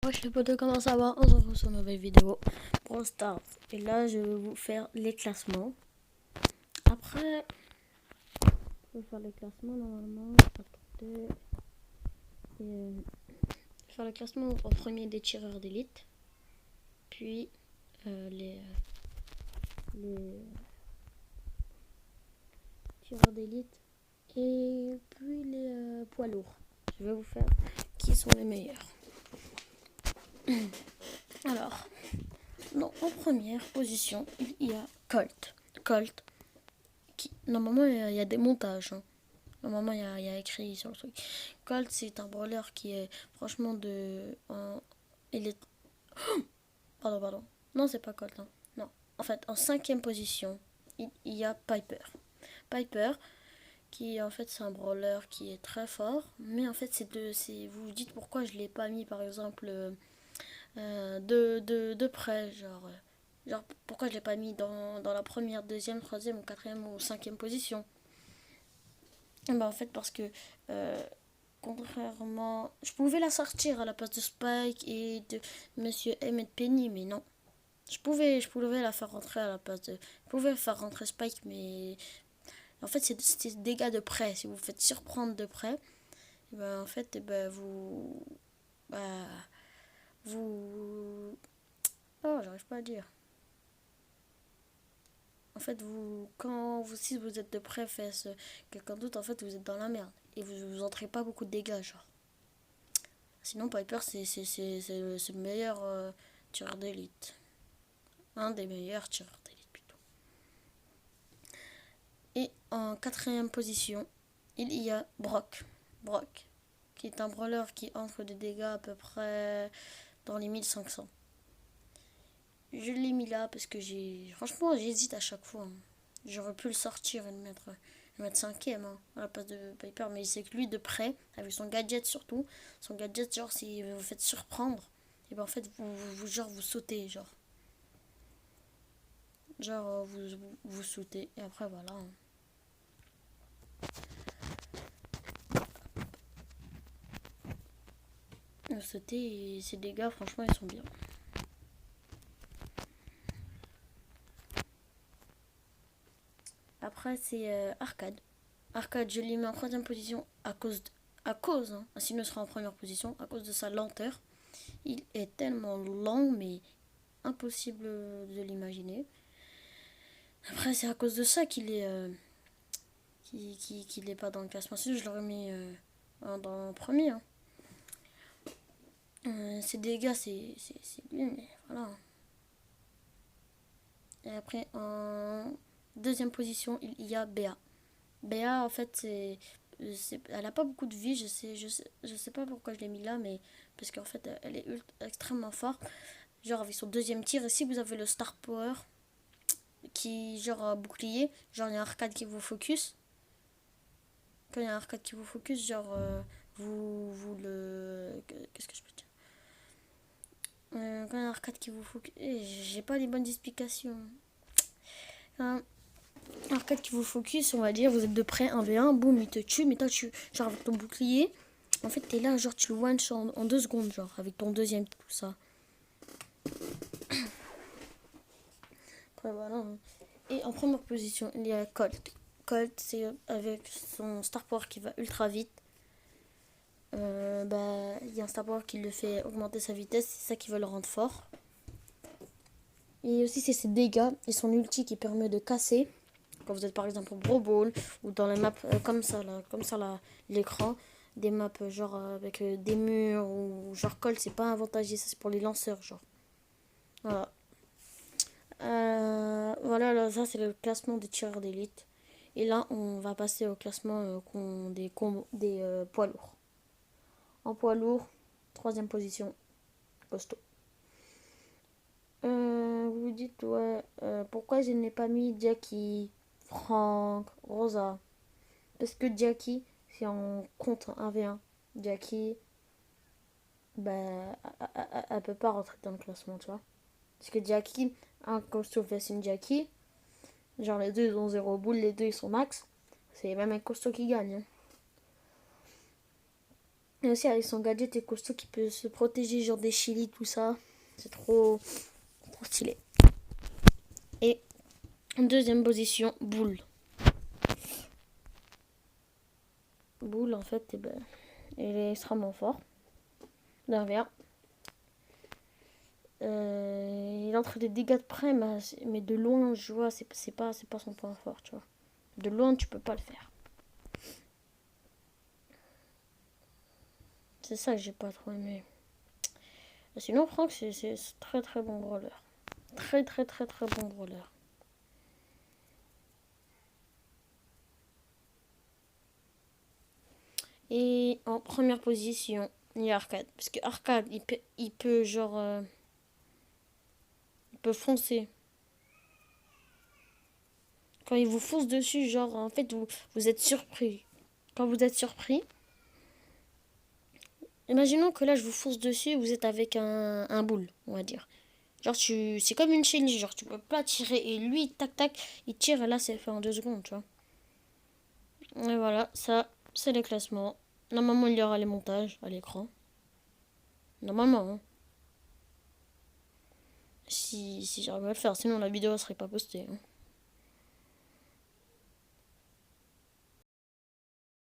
Wesh les potes, comment ça va? On se retrouve sur une nouvelle vidéo Brawl Stars. Et là, je vais vous faire les classements. Après, je vais faire les classements normalement. Attendez. Et, faire le classement en premier des tireurs d'élite. Puis les tireurs d'élite. Et puis les poids lourds. Je vais vous faire qui sont les meilleurs. Alors, non, en première position, il y a Colt. Colt, qui, normalement, il y a des montages. Hein. Normalement, il y a écrit sur le truc. Colt, c'est un brawler qui est franchement il est... Pardon. Non, c'est pas Colt. Hein. Non. En fait, en cinquième position, il y a Piper. Piper, qui en fait, c'est un brawler qui est très fort. Mais en fait, vous vous dites pourquoi je l'ai pas mis, par exemple, de près, genre, pourquoi je l'ai pas mis dans la première, deuxième, troisième, ou quatrième ou cinquième position. Bah en fait parce que contrairement, je pouvais la sortir à la place de Spike et de Monsieur M et de Penny, mais non. Je pouvais la faire rentrer à la place de. Je pouvais faire rentrer Spike, mais en fait c'est des dégâts de près. Si vous vous faites surprendre de près, et ben en fait, et ben bah, vous, oh j'arrive pas à dire. En fait, si vous êtes de près face quelqu'un d'autre, en fait, vous êtes dans la merde. Et vous entrez pas beaucoup de dégâts, genre. Sinon, Piper, c'est le meilleur tireur d'élite. Un des meilleurs tireurs d'élite, plutôt. Et en quatrième position, il y a Brock. Brock, qui est un brawler qui entre des dégâts à peu près dans les 1500. Je l'ai mis là parce que franchement, j'hésite à chaque fois. Hein. J'aurais pu le sortir et le mettre cinquième hein, à la place de Piper, mais c'est que lui de près, avec son gadget surtout, son gadget, genre, si vous vous faites surprendre, et ben en fait, vous sautez, genre. Genre, vous sautez, et après, voilà. Hein. Vous sautez, et ces dégâts, franchement, ils sont bien. Après, c'est Arcade. Arcade, je l'ai mis en troisième position hein, sinon il sera en première position, à cause de sa lenteur. Il est tellement lent, mais impossible de l'imaginer. Après, c'est à cause de ça qu'il est pas dans le classement. Sinon, je l'aurais mis dans le premier. Hein. Ses dégâts, c'est lui, mais voilà. Et après, en deuxième position, il y a Béa. Béa, en fait, elle a pas beaucoup de vie. Je sais pas pourquoi je l'ai mis là, mais parce qu'en fait, elle est extrêmement forte. Genre avec son deuxième tir. Et si vous avez le Star Power, qui genre bouclier, genre il y a un arcade qui vous focus. Quand il y a un arcade qui vous focus, genre vous le. Qu'est-ce que je peux dire quand il y a un arcade qui vous focus. J'ai pas les bonnes explications. Un arcade qui vous focus, on va dire, vous êtes de près, 1v1, boum, il te tue, mais toi tu. Genre avec ton bouclier, en fait t'es là, genre tu le one shot en 2 secondes, genre avec ton deuxième, tout ça. Après voilà. Et en première position, il y a Colt. Colt, c'est avec son Star Power qui va ultra vite. Il y a un Star Power qui le fait augmenter sa vitesse, c'est ça qui va le rendre fort. Et aussi, c'est ses dégâts et son ulti qui permet de casser. Quand vous êtes par exemple au Brawl Ball ou dans les maps comme ça, l'écran. Des maps genre avec des murs ou genre Colt, c'est pas avantagé, ça c'est pour les lanceurs, genre. Voilà. Voilà, là, ça c'est le classement des tireurs d'élite. Et là, on va passer au classement des poids lourds. En poids lourd, troisième position, costaud. Vous vous dites, ouais, pourquoi je n'ai pas mis Jackie, Frank, Rosa? Parce que Jackie, si on compte 1v1, Jackie, elle peut pas rentrer dans le classement, tu vois. Parce que Jackie, un costaud vs une Jackie, genre les deux ils ont 0 boule, les deux ils sont max, c'est même un costaud qui gagne. Hein. Et aussi avec son gadget et costaud qui peut se protéger, genre des chili, tout ça. C'est trop stylé. Et en deuxième position, Boule. Boule, en fait, eh ben, il est extrêmement fort. Derrière. Il entre des dégâts de près, mais de loin, je vois, c'est pas son point fort, tu vois. De loin, tu peux pas le faire. C'est ça que j'ai pas trop aimé. Sinon, Franck, c'est très très bon brawler. Très très très très bon brawler. Et en première position, il y a Arcade. Parce que Arcade, il peut genre... il peut foncer. Quand il vous fonce dessus, genre, en fait, vous êtes surpris. Quand vous êtes surpris, imaginons que là, je vous fonce dessus et vous êtes avec un boule, on va dire. Genre, c'est comme une chaîne, genre, tu peux pas tirer. Et lui, tac, tac, il tire et là, c'est fait en 2 secondes, tu vois. Et voilà, ça, c'est les classements. Normalement, il y aura les montages à l'écran. Normalement, hein. Si j'arrive à le faire, sinon la vidéo ne serait pas postée, hein.